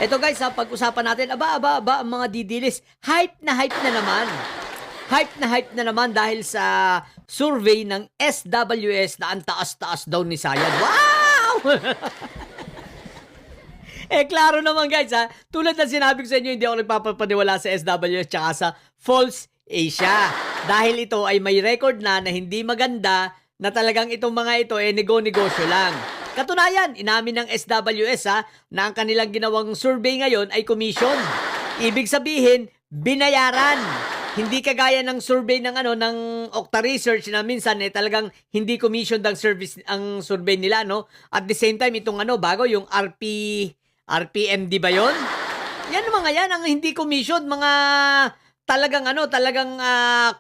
Eto guys, pag-usapan natin, aba, ang mga didilis. Hype na naman. Hype na naman dahil sa survey ng SWS na ang taas-taas daw ni Sayad. Wow! Klaro naman guys tulad ng sinabi ko sa inyo, hindi ako nagpapapaniwala sa SWS tsaka sa False Asia. Dahil ito ay may record na hindi maganda na talagang itong mga ito nego-negosyo lang. Katunayan, inamin ng SWS na ang kanilang ginawang survey ngayon ay commission. Ibig sabihin, binayaran. Hindi kagaya ng survey ng ng Okta Research na minsan talagang hindi commissioned ang service ang survey nila, no? At the same time itong bago yung RPMD ba 'yon? Yan mga yan ang hindi commissioned, mga talagang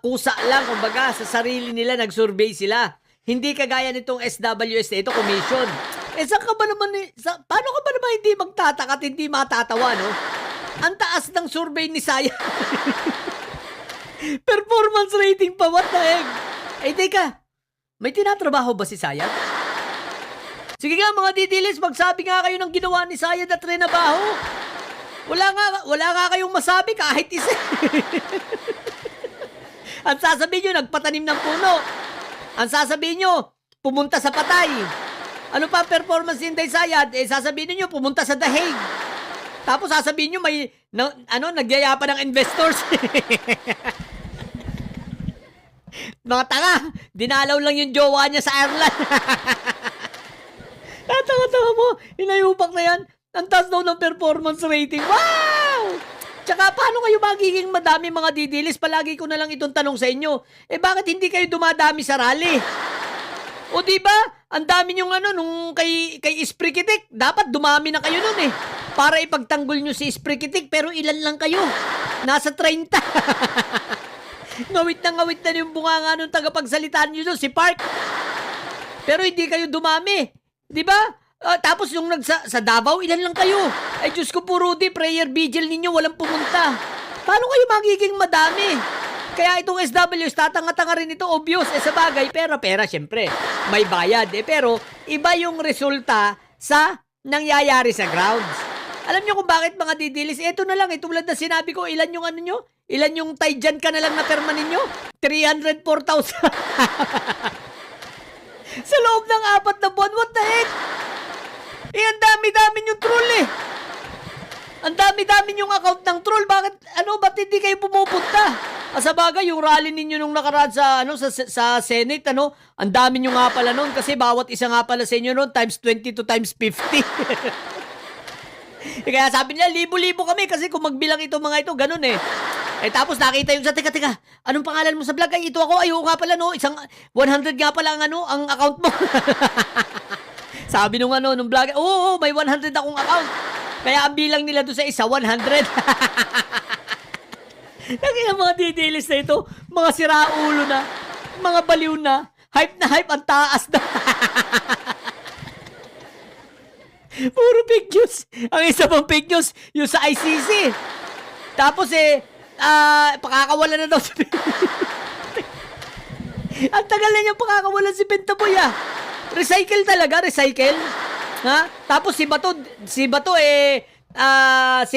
kusa lang kumbaga sa sarili nila nag-survey sila. Hindi kagaya nitong SWS na ito commission. Saan ka ba naman paano ka ba naman hindi magtataka at hindi matatawa, no? Ang taas ng survey ni Saya. Performance rating pa, what the heck? Teka, may tinatrabaho ba si Sayad? Sige nga mga didilis, magsabi nga kayo ng ginawa ni Sayad at trinabaho. Wala nga kayong masabi kahit isa. Ang sasabihin nyo, nagpatanim ng puno. Ang sasabihin nyo, pumunta sa patay. Ano pa performance ni Inday Sayad? Sasabihin nyo, pumunta sa dahig. Tapos sasabihin nyo, may nagyayapa ng investors. Mga tanga, dinalaw lang yung jowa niya sa Ireland. Tanga-tanga mo, inayupak na yan. Ang taas daw ng performance rating. Wow! Tsaka paano kayo magiging madami mga didilis? Palagi ko na lang itong tanong sa inyo. Bakit hindi kayo dumadami sa rally? O diba, ang dami nyo nung kay Isprikitik, dapat dumami na kayo nun para ipagtanggol nyo si Isprikitik, pero ilan lang kayo? Nasa 30. Ngawit na yung bunganga nung tagapagsalitaan nyo doon, si Park. Pero hindi kayo dumami. Diba? Tapos yung sa Davao, ilan lang kayo? Diyos ko po, Rudy, prayer vigil ninyo, walang pumunta. Paano kayo magiging madami? Kaya itong SWS, tatanga-tanga rin ito, obvious. Sa bagay, pera, syempre. May bayad. Pero, iba yung resulta sa nangyayari sa grounds. Alam nyo kung bakit mga didilis? Ito na lang, tulad na sinabi ko, ilan yung nyo? Ilan yung Taijan ka na lang na perma ninyo? 304,000. Sa loob ng 4 na buwan, what the heck? Ang dami-dami yung troll Ang dami-dami yung account ng troll. Bakit, ba't hindi kayo pumupunta? Sa bagay, yung rally ninyo nung nakaraan sa Senate, ang dami nyo nga pala nun kasi bawat isa nga pala sa inyo nun, times 20 to times 50. Kaya sabi nila, libo-libo kami kasi kung magbilang ito mga ito, ganun tapos nakita yung teka, anong pangalan mo sa vlog? Ito ako, ayaw nga pala, isang 100 nga pala ang account mo. Sabi nung vlog, oo, may 100 akong account. Kaya ang bilang nila doon sa isa, 100. Kaya mga didilis na ito, mga siraulo na, mga baliw na hype, ang taas na. Puro fake news. Ang isa pang fake news, yung sa ICC. Tapos pakakawalan na daw si ang tagal na niyang pakakawalan si Pentaboy Recycle talaga, recycle. Tapos si Bato si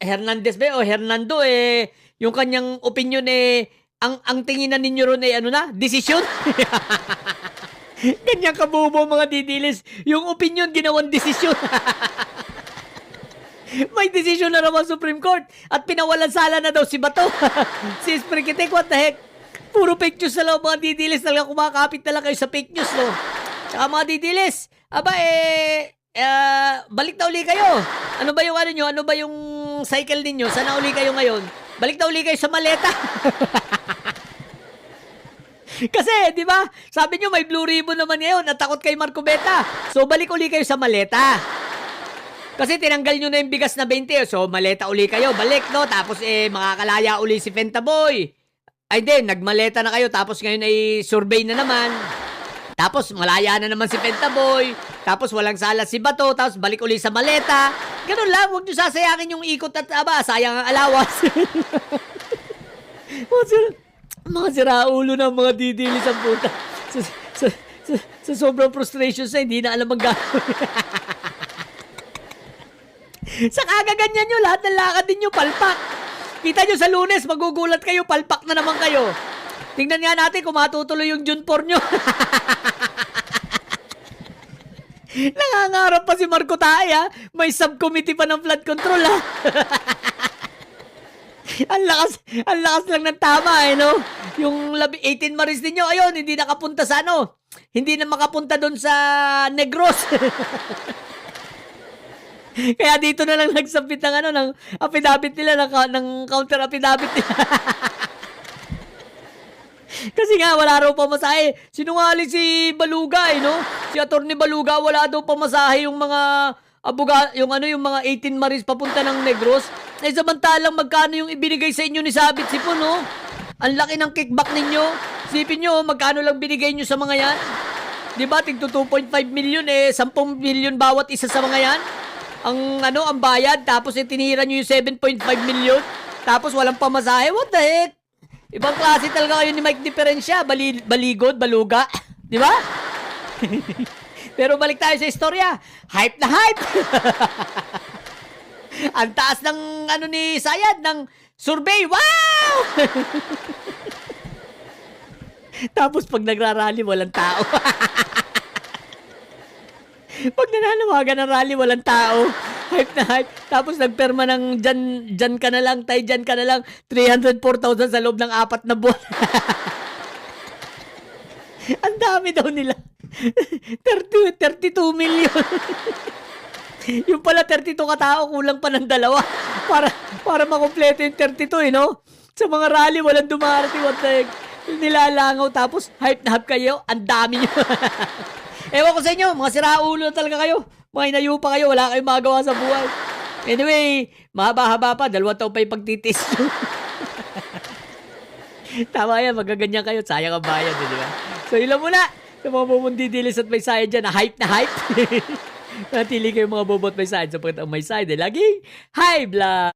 Hernandez ba o Hernando yung kanyang opinion ang tinginan ninyo ron desisyon. Ganyan kabobo mga didilis. Yung opinion ginawang desisyon. May desisyon na naman Supreme Court at pinawalan sala na daw si Bato. Si Isprikitik, what the heck? Puro fake news na lang mga didilis. Talaga kumakapit na lang kayo sa fake news, no? Tsaka mga didilis, balik na uli kayo. Ano ba yung nyo? Ano ba yung cycle ninyo? Saan na uli kayo ngayon? Balik na uli kayo sa maleta. Kasi, di ba? Sabi nyo may blue ribbon naman ngayon at takot kay Marco Beta. So, balik uli kayo sa maleta. Kasi tinanggal nyo na yung bigas na 20. So, maleta uli kayo. Balik, no? Tapos, makakalaya uli si Pentaboy. Ay, din, nagmaleta na kayo. Tapos, ngayon ay survey na naman. Tapos, malaya na naman si Pentaboy. Tapos, walang sala si Bato. Tapos, balik uli sa maleta. Ganun lang. Huwag nyo sasayangin yung ikot at sayang ang alawas. Mga siraulo ng mga didilis ang puta. Sa sobrang frustration sa hindi na alam ang gagawin. Sa kagaganyan nyo, lahat ng lakad ninyo, palpak. Kita nyo sa Lunes, magugulat kayo, palpak na naman kayo. Tingnan nga natin kung matutuloy yung June 4 nyo. Nangangarap pa si Marco Tae, ha? May subcommittee pa ng flood control, ha? ang lakas lang ng tama, no? Yung 18 Maris ninyo, ayun, hindi nakapunta sa ano. Hindi na makapunta doon sa Negros. Kaya dito na lang nagsabit ng ano, ng affidavit nila, ng counter affidavit nila. Kasi nga, wala raw pamasahe. Sinungaling si Baluga, no? Si Atty. Baluga, wala daw pamasahe yung mga yung mga 18 Maris papunta ng Negros. Ay samantalang magkano yung ibinigay sa inyo ni Sabit Sipon, no? Ang laki ng kickback ninyo. Sipin nyo, magkano lang binigay nyo sa mga yan? Diba, tigto 2.5 million, 10 million bawat isa sa mga yan. Ang bayad, tapos tinira nyo yung 7.5 million. Tapos walang pamasahe, what the heck? Ibang klase talaga kayo ni Mike Diferensya. Baligod, baluga. Di ba? Pero balik tayo sa istorya. Hype na hype! Ang taas ng ni Sayad, ng survey. Wow! Tapos pag nagrarally, walang tao. Pag nananawagan ng rally, walang tao. Hype na hype. Tapos nagperma ng dyan ka na lang, dyan ka na lang. 304,000 sa loob ng 4 na buwan. Ang dami daw nila. 32 million. Yung pala 32 katao, kulang pa ng 2. Para makumpleto yung 32, no? Sa mga rally, walang dumarating. What the heck? Nilalangaw. Tapos hype na hype kayo. Ang dami nyo. Ewan ko sa inyo, mga siraulo na talaga kayo. Mga inayupa kayo, wala kayong magawa sa buhay. Anyway, mahaba-haba pa, 2 taon pa yung pagtitis. Tama yan, magaganyan kayo, sayang ang bayan, di ba? So, ilan muna sa mga bumundidilis at may sayad dyan, na hype. Natili kayo mga bobot may sayad sapagkat ang may sayad, laging high blood.